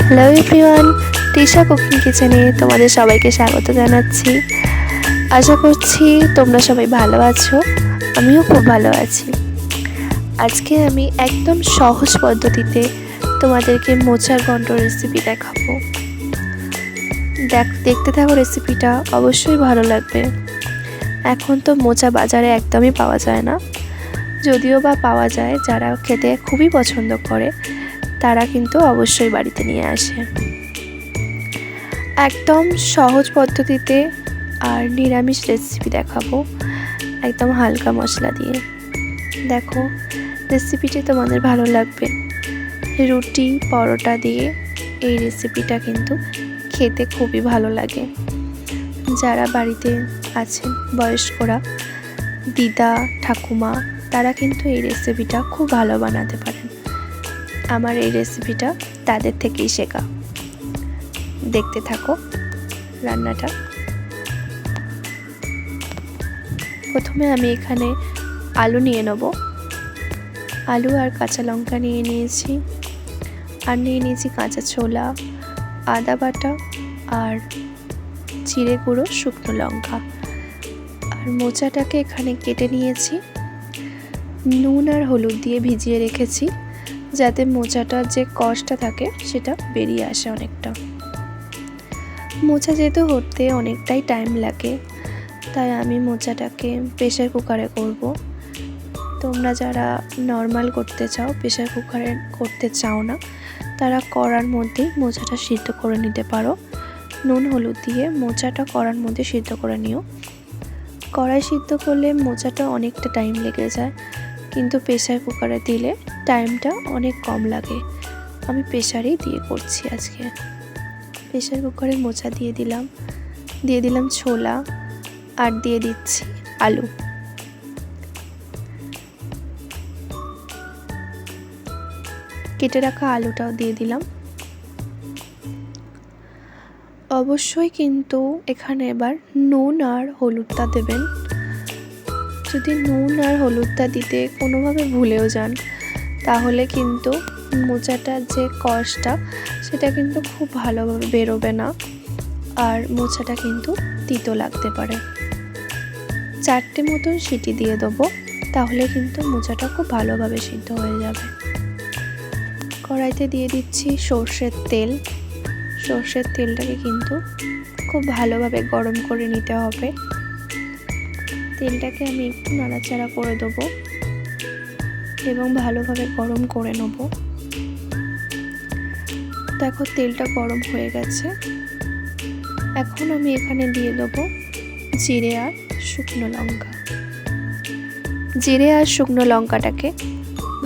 Hello everyone, Trisha cooking কিচেনে তোমাদের সবাইকে স্বাগত জানাচ্ছি। আশা করছি তোমরা সবাই ভালো আছো, আমিও খুব ভালো আছি। আজকে আমি একদম সহজ পদ্ধতিতে তোমাদেরকে মোচার ঘন্ট রেসিপি দেখাবো। দেখতে থাকো, রেসিপিটা অবশ্যই ভালো লাগবে। এখন তো মোচা বাজারে একদমই পাওয়া যায় না, যদিও বা পাওয়া যায়, যারা খেতে খুবই পছন্দ করে তারা কিন্তু অবশ্যই বাড়িতে নিয়ে আসে। একদম সহজ পদ্ধতিতে আর নিরামিষ রেসিপি দেখাবো, একদম হালকা মশলা দিয়ে। দেখো, রেসিপিটি তোমাদের ভালো লাগবে। রুটি পরোটা দিয়ে এই রেসিপিটা কিন্তু খেতে খুবই ভালো লাগে। যারা বাড়িতে আছেন বয়স্করা, দিদা ঠাকুমা, তারা কিন্তু এই রেসিপিটা খুব ভালো বানাতে পারেন। আমার এই রেসিপিটা তাদের থেকেই শেখা। দেখতে থাকো রান্নাটা। প্রথমে আমি এখানে আলু নিয়ে নেব। আলু আর কাঁচা লঙ্কা নিয়ে নিয়েছি, আর নিয়ে নিয়েছি কাঁচা ছোলা, আদা বাটা আর জিরে গুঁড়ো, শুকনো লঙ্কা। আর মোচাটাকে এখানে কেটে নিয়েছি, নুন আর হলুদ দিয়ে ভিজিয়ে রেখেছি, যাতে মোচাটার যে কষটা থাকে সেটা বেরিয়ে আসে অনেকটা। মোচা যেহেতু হতে অনেকটাই টাইম লাগে, তাই আমি মোচাটাকে প্রেসার কুকারে করব। তোমরা যারা নর্মাল করতে চাও, প্রেসার কুকারে করতে চাও না, তারা কড়ার মধ্যেই মোচাটা সিদ্ধ করে নিতে পারো। নুন হলুদ দিয়ে মোচাটা কড়ার মধ্যে সিদ্ধ করে নিও। কড়াই সিদ্ধ করলে মোচাটা অনেকটা টাইম লেগে যায়, কিন্তু প্রেসার কুকারে দিলে টাইমটা অনেক কম লাগে। আমি প্রেসারেই দিয়ে করছি আজকে। প্রেসার কুকারে মোচা দিয়ে দিলাম ছোলা, আর দিয়ে দিচ্ছি আলু। কেটে রাখা আলুটাও দিয়ে দিলাম। অবশ্যই কিন্তু এখানে এবার নুন আর হলুদটা দেবেন। যদি নুন আর হলুদটা দিতে কোনোভাবে ভুলেও যান, তাহলে কিন্তু মোচাটার যে কষটা সেটা কিন্তু খুব ভালোভাবে বেরোবে না, আর মোচাটা কিন্তু তিতো লাগতে পারে। 4টে মতন সিটি দিয়ে দেবো, তাহলে কিন্তু মোচাটা খুব ভালোভাবে সিদ্ধ হয়ে যাবে। কড়াইতে দিয়ে দিচ্ছি সর্ষের তেল। সর্ষের তেলটাকে কিন্তু খুব ভালোভাবে গরম করে নিতে হবে। তেলটাকে আমি একটু নাড়াচাড়া করে দেবো এবং ভালোভাবে গরম করে নেব। দেখো, তেলটা গরম হয়ে গেছে। এখন আমি এখানে দিয়ে দেবো জিরে আর শুকনো লঙ্কা। জিরে আর শুকনো লঙ্কাটাকে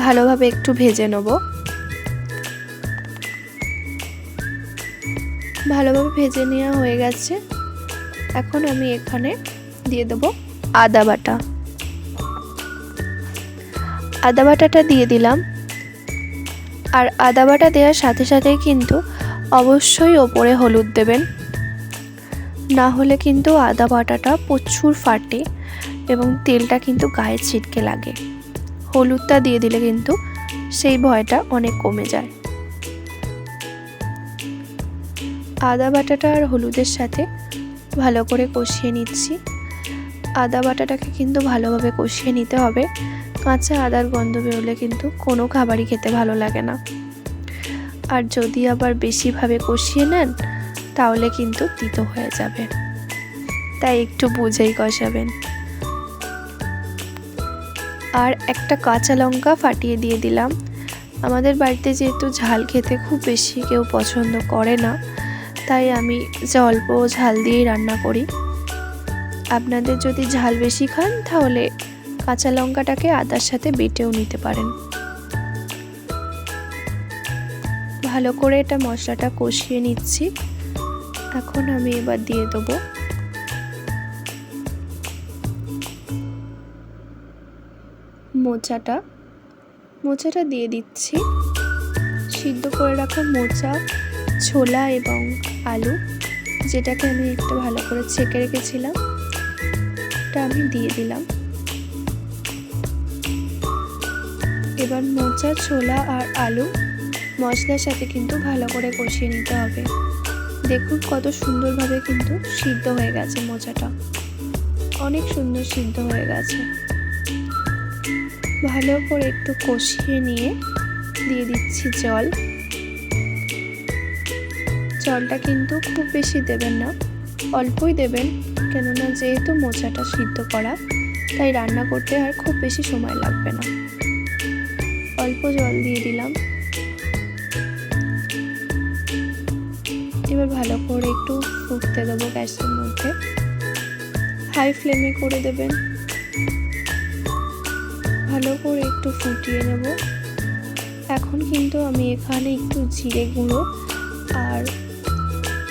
ভালোভাবে একটু ভেজে নেব। ভালোভাবে ভেজে নেওয়া হয়ে গেছে। এখন আমি এখানে দিয়ে দেবো আদা বাটা। আদা বাটাটা দিয়ে দিলাম। আর আদা বাটা দেওয়ার সাথে সাথেই কিন্তু অবশ্যই ওপরে হলুদ দেবেন, না হলে কিন্তু আদা বাটাটা প্রচুর ফাটে এবং তেলটা কিন্তু গায়ে ছিটকে লাগে। হলুদটা দিয়ে দিলে কিন্তু সেই ভয়টা অনেক কমে যায়। আদা বাটাটা আর হলুদের সাথে ভালো করে কষিয়ে নিচ্ছি। আদা বাটাটাকে কিন্তু ভালোভাবে কষিয়ে নিতে হবে। কাঁচা আদার গন্ধ বেরোলে কিন্তু কোনো খাবারই খেতে ভালো লাগে না। আর যদি আবার বেশিভাবে কষিয়ে নেন, তাহলে কিন্তু তিতো হয়ে যাবে, তাই একটু বুঝেই কষাবেন। আর একটা কাঁচা লঙ্কা ফাটিয়ে দিয়ে দিলাম। আমাদের বাড়িতে যেহেতু ঝাল খেতে খুব বেশি কেউ পছন্দ করে না, তাই আমি অল্প ঝাল দিয়েই রান্না করি। আপনাদের যদি ঝাল বেশি খান, তাহলে কাঁচা লঙ্কাটাকে আদার সাথে বেটেও নিতে পারেন। ভালো করে এটা মশলাটা কষিয়ে নিচ্ছি। এখন আমি এবার দিয়ে দেবো মোচাটা দিয়ে দিচ্ছি। সিদ্ধ করে রাখা মোচা, ছোলা এবং আলু, যেটাকে আমি একটু ভালো করে ছেঁকে রেখেছিলাম, এটা আমি দিয়ে দিলাম। এবার মোচা, ছোলা আর আলু মশলার সাথে কিন্তু ভালো করে কষিয়ে নিতে হবে। দেখুন কত সুন্দরভাবে কিন্তু সিদ্ধ হয়ে গেছে মোচাটা, অনেক সুন্দর সিদ্ধ হয়ে গেছে। ভালো করে একটু কষিয়ে নিয়ে দিয়ে দিচ্ছি জল। জলটা কিন্তু খুব বেশি দেবেন না, অল্পই দেবেন, কেননা যেহেতু মোচাটা সিদ্ধ করা তাই রান্না করতে আর খুব বেশি সময় লাগবে না। অল্প জল দিয়ে দিলাম। এবার ভালো করে একটু ফুটতে দেবো গ্যাসের মধ্যে, হাই ফ্লেমে করে দেবেন। ভালো করে একটু ফুটিয়ে নেব। এখন কিন্তু আমি এখানে একটু জিরে গুঁড়ো আর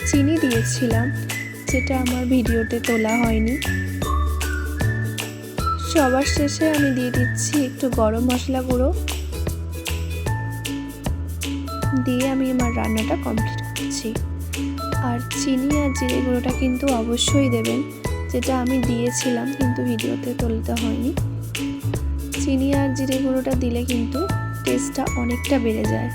চিনি দিয়েছিলাম, যেটা আমার ভিডিওতে তোলা হয়নি। সবার শেষে আমি দিয়ে দিচ্ছি একটু গরম মশলা গুঁড়ো, দিয়ে আমি আমার রান্নাটা কমপ্লিট করছি। আর চিনি আর জিরে গুঁড়োটা কিন্তু অবশ্যই দেবেন, যেটা আমি দিয়েছিলাম কিন্তু ভিডিওতে তুলতে হয়নি। চিনি আর জিরে গুঁড়োটা দিলে কিন্তু টেস্টটা অনেকটা বেড়ে যায়।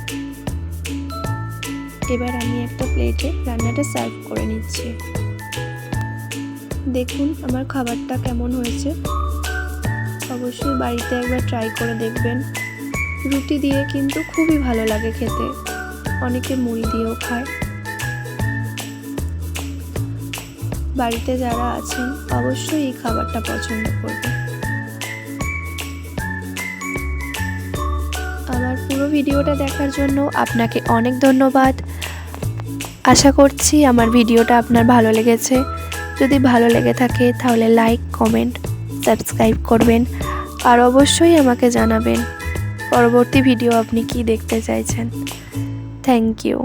এবার আমি একটা প্লেটে রান্নাটা সার্ভ করে নিচ্ছি। দেখুন আমার খাবারটা কেমন হয়েছে, অবশ্যই বাড়িতে একবার ট্রাই করে দেখবেন। রুটি দিয়ে কিন্তু খুবই ভালো লাগে খেতে, অনেকে মুড়ি দিয়েও খায়। বাড়িতে যারা আছেন অবশ্যই এই খাবারটা পছন্দ করবে। আমার পুরো ভিডিওটা দেখার জন্য আপনাকে অনেক ধন্যবাদ। আশা করছি আমার ভিডিওটা আপনার ভালো লেগেছে। যদি ভালো লেগে থাকে তাহলে লাইক, কমেন্ট, সাবস্ক্রাইব করবেন। আর অবশ্যই আমাকে জানাবেন পরবর্তী ভিডিও আপনি কি দেখতে চাইছেন। Thank you.